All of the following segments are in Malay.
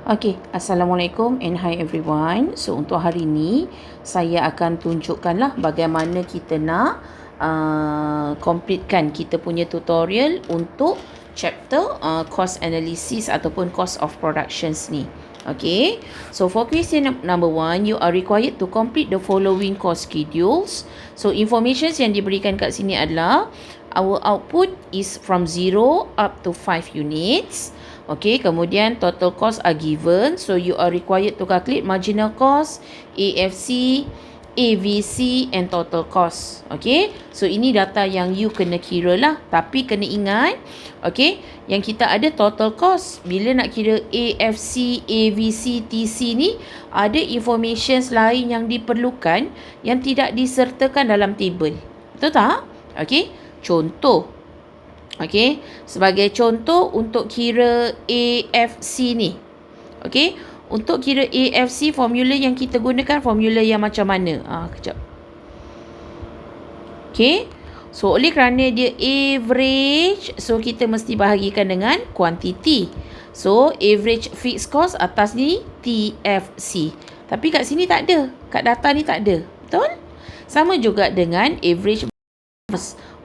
Okay, Assalamualaikum and hi everyone. So untuk hari ni saya akan tunjukkanlah bagaimana kita nak completekan kita punya tutorial untuk chapter cost analysis ataupun cost of productions ni. Okay, so for question number 1, you are required to complete the following cost schedules. So information yang diberikan kat sini adalah our output is from 0 up to 5 units. Okay, kemudian total cost are given. So you are required to calculate marginal cost, AFC, AVC and total cost. Okay, so ini data yang you kena kira lah. Tapi kena ingat, okay, yang kita ada total cost. Bila nak kira AFC, AVC, TC ni, ada information lain yang diperlukan yang tidak disertakan dalam table. Betul tak? Okay, contoh. Okay, sebagai contoh untuk kira AFC ni. Okay, untuk kira AFC, formula yang kita gunakan formula yang macam mana? Kejap. Okay, so oleh kerana dia average, so kita mesti bahagikan dengan quantity. So average fixed cost atas ni TFC. Tapi kat sini tak ada. Kat data ni tak ada. Betul? Sama juga dengan average.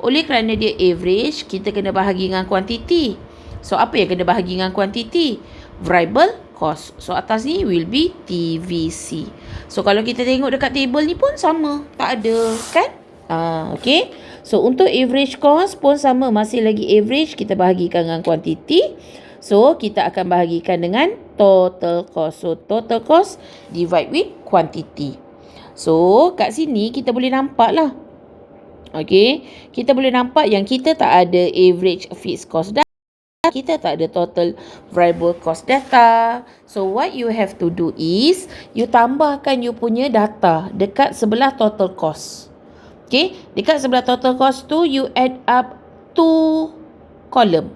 Oleh kerana dia average, kita kena bahagi dengan quantity. So, apa yang kena bahagi dengan quantity? Variable cost. So, atas ni will be TVC. So, kalau kita tengok dekat table ni pun sama. Tak ada, kan? Okay. So, untuk average cost pun sama. Masih lagi average, kita bahagikan dengan quantity. So, kita akan bahagikan dengan total cost. So, total cost divide with quantity. So, kat sini kita boleh nampak lah. Okay, kita boleh nampak yang kita tak ada average fixed cost data. Kita tak ada total variable cost data. So, what you have to do is, you tambahkan you punya data dekat sebelah total cost. Okay, dekat sebelah total cost tu, you add up 2 column.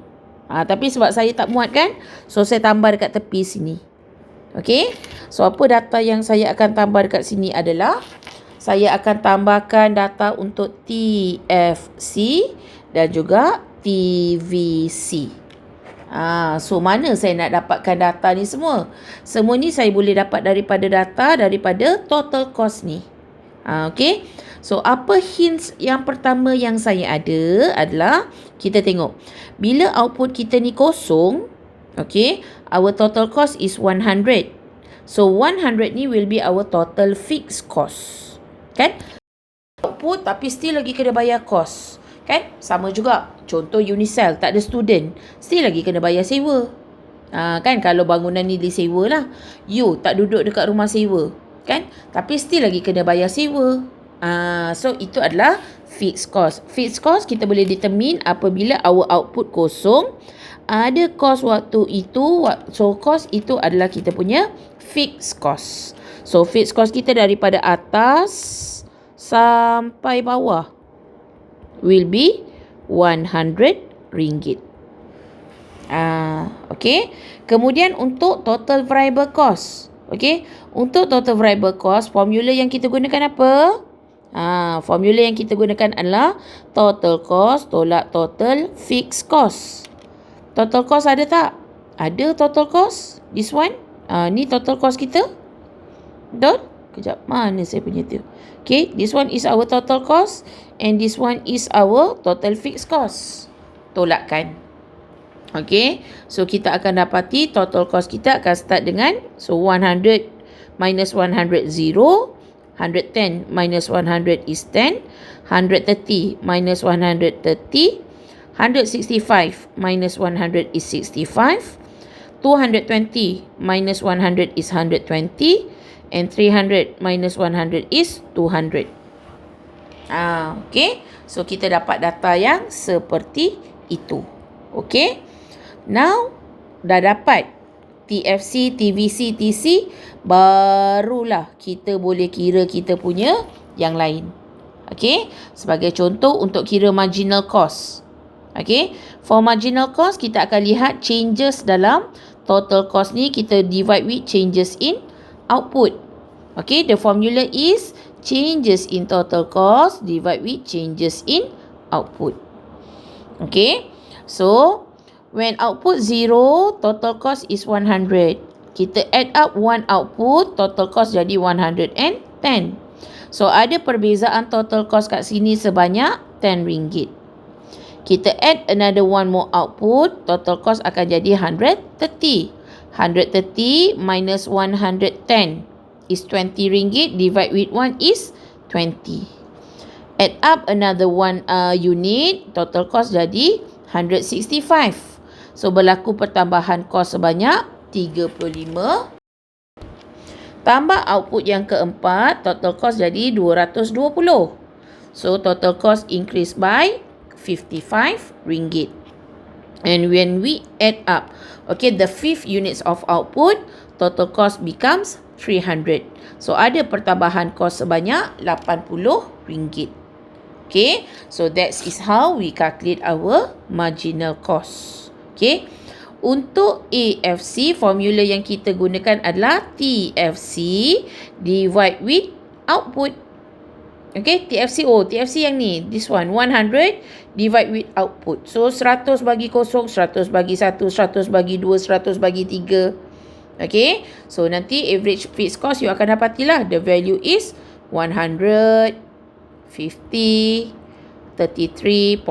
Tapi sebab saya tak muat kan, so saya tambah dekat tepi sini. Okay, so apa data yang saya akan tambah dekat sini adalah, saya akan tambahkan data untuk TFC dan juga TVC. So, mana saya nak dapatkan data ni semua? Semua ni saya boleh dapat daripada total cost ni. Okay. So, apa hints yang pertama yang saya ada adalah, kita tengok. Bila output kita ni kosong, okay, our total cost is 100. So, 100 ni will be our total fixed cost. Kan? Output tapi still lagi kena bayar cost. Kan? Sama juga. Contoh Unicell, tak ada student. Still lagi kena bayar sewa. Kan? Kalau bangunan ni disewa lah. You tak duduk dekat rumah sewa. Kan? Tapi still lagi kena bayar sewa. So, itu adalah fixed cost. Fixed cost kita boleh determine apabila our output kosong. Ada cost waktu itu. So, cost itu adalah kita punya fixed cost. So, fixed cost kita daripada atas sampai bawah will be RM100. Okay. Kemudian untuk total variable cost. Okay. Untuk total variable cost, formula yang kita gunakan apa? Formula yang kita gunakan adalah total cost tolak total fixed cost. Total cost ada tak? Ada total cost. This one. Ni total cost kita. Betul? Kejap, mana saya punya tu? Okay, this one is our total cost and this one is our total fixed cost. Tolakkan. Okay, so kita akan dapati total cost kita akan start dengan, so 100 minus 100, 0. 110 minus 100 is 10. 130 minus 130. 165 minus 100 is 65. 220 minus 100 is 120. And 300 minus 100 is 200. Okay. So, kita dapat data yang seperti itu. Okay. Now, dah dapat TFC, TVC, TC. Barulah kita boleh kira kita punya yang lain. Okay. Sebagai contoh, untuk kira marginal cost. Okay. For marginal cost, kita akan lihat changes dalam total cost ni. Kita divide with changes in output. Okay, the formula is changes in total cost divide with changes in output. Okay, so when output 0, total cost is 100. Kita add up one output, total cost jadi 110. So, ada perbezaan total cost kat sini sebanyak RM10. Kita add another one more output, total cost akan jadi 130. 130 minus 110 is RM20, divide with 1 is 20. Add up another one unit, total cost jadi 165. So, berlaku pertambahan kos sebanyak 35. Tambah output yang keempat, total cost jadi 220. So, total cost increase by RM55. And when we add up, okay, the fifth units of output, total cost becomes 300. So, ada pertambahan kos sebanyak RM80. Okay, so that is how we calculate our marginal cost. Okay, untuk AFC, formula yang kita gunakan adalah TFC divide with output. Okay, TFC yang ni, this one, 100 divide with output. So, 100 bagi kosong, 100 bagi 1, 100 bagi 2, 100 bagi 3. Okay, so nanti average fixed cost you akan dapatilah. The value is 100, 50, 33.33,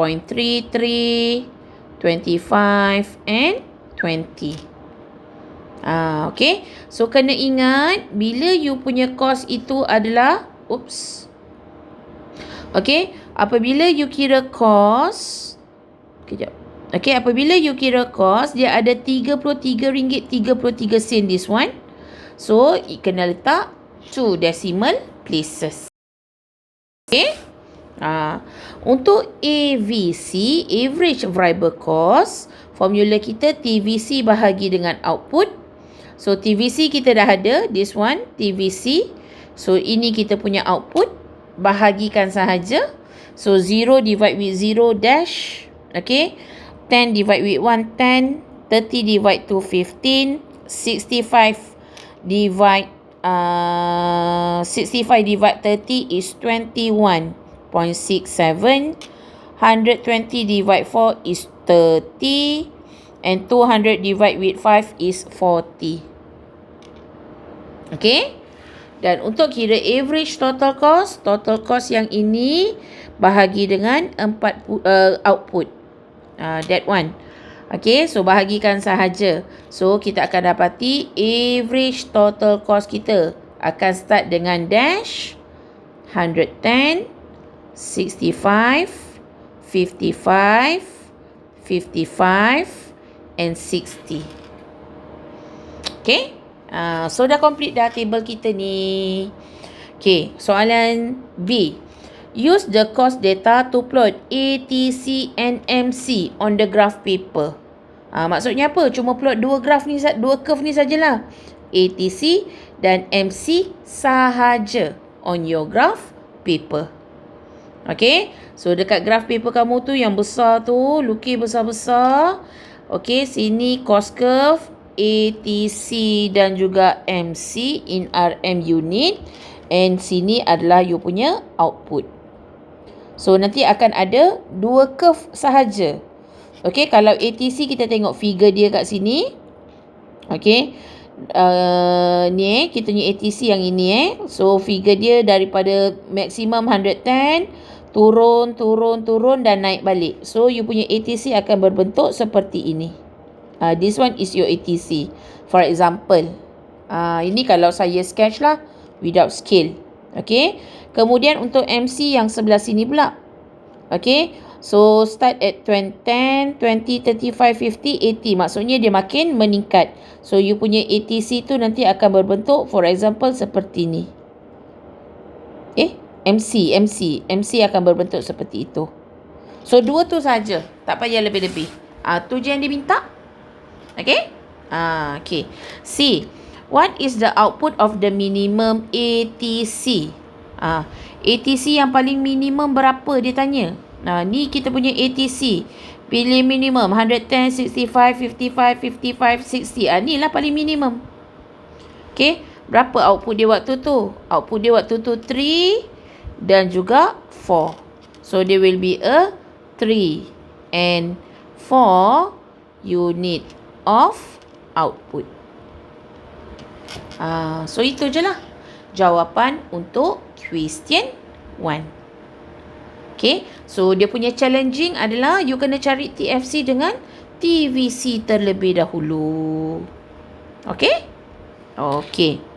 25 and 20. Okay. So, kena ingat bila you punya cost itu adalah, okay, apabila you kira cost, okay, apabila you kira cost, dia ada RM33.33 this one. So, kena letak 2 decimal places. Okay. Untuk AVC, average variable cost, formula kita TVC bahagi dengan output. So, TVC kita dah ada, this one, TVC. So, ini kita punya output, bahagikan sahaja. So, 0 divide with 0 dash, okay. 10 divide with 1, 10. 30 divide to 15. 65 divide 30 is 21.67. 120 divide 4 is 30. And 200 divide with 5 is 40. Okay. Dan untuk kira average total cost yang ini bahagi dengan 4 output. That one. Okay, so bahagikan sahaja. So, kita akan dapati average total cost kita akan start dengan dash, 110, 65, 55, 55 and 60. Okay. So, dah complete dah table kita ni. Okay, soalan B. Use the cost data to plot A, T, C and MC on the graph paper. Maksudnya apa? Cuma plot dua curve ni sajalah. ATC dan MC sahaja on your graph paper. Okay. So, dekat graph paper kamu tu yang besar tu, lukis besar-besar. Okay, sini cost curve, ATC dan juga MC in RM unit. And sini adalah you punya output. So, nanti akan ada dua curve sahaja. Okay, kalau ATC kita tengok figure dia kat sini. Okay. Ni kita punya ATC yang ini So, figure dia daripada maksimum 110, turun dan naik balik. So, you punya ATC akan berbentuk seperti ini. This one is your ATC. For example, ini kalau saya sketch lah without scale. Okay. Kemudian untuk MC yang sebelah sini pula. Okay. So, start at 10, 20, 35, 50, 80. Maksudnya dia makin meningkat. So, you punya ATC tu nanti akan berbentuk, for example, seperti ni. MC akan berbentuk seperti itu. So, dua tu saja. Tak payah lebih-lebih. Tu je yang diminta. Okay? Okay. C. What is the output of the minimum ATC? ATC yang paling minimum berapa dia tanya? Ni kita punya ATC. Pilih minimum 110, 65, 55, 55, 60. Ni lah paling minimum. Okay. Berapa output dia waktu tu? Output dia waktu tu 3 dan juga 4. So, there will be a 3 and 4 unit of output. So itu je lah jawapan untuk question 1. Okay, so dia punya challenging adalah you kena cari TFC dengan TVC terlebih dahulu. Okay? Okay.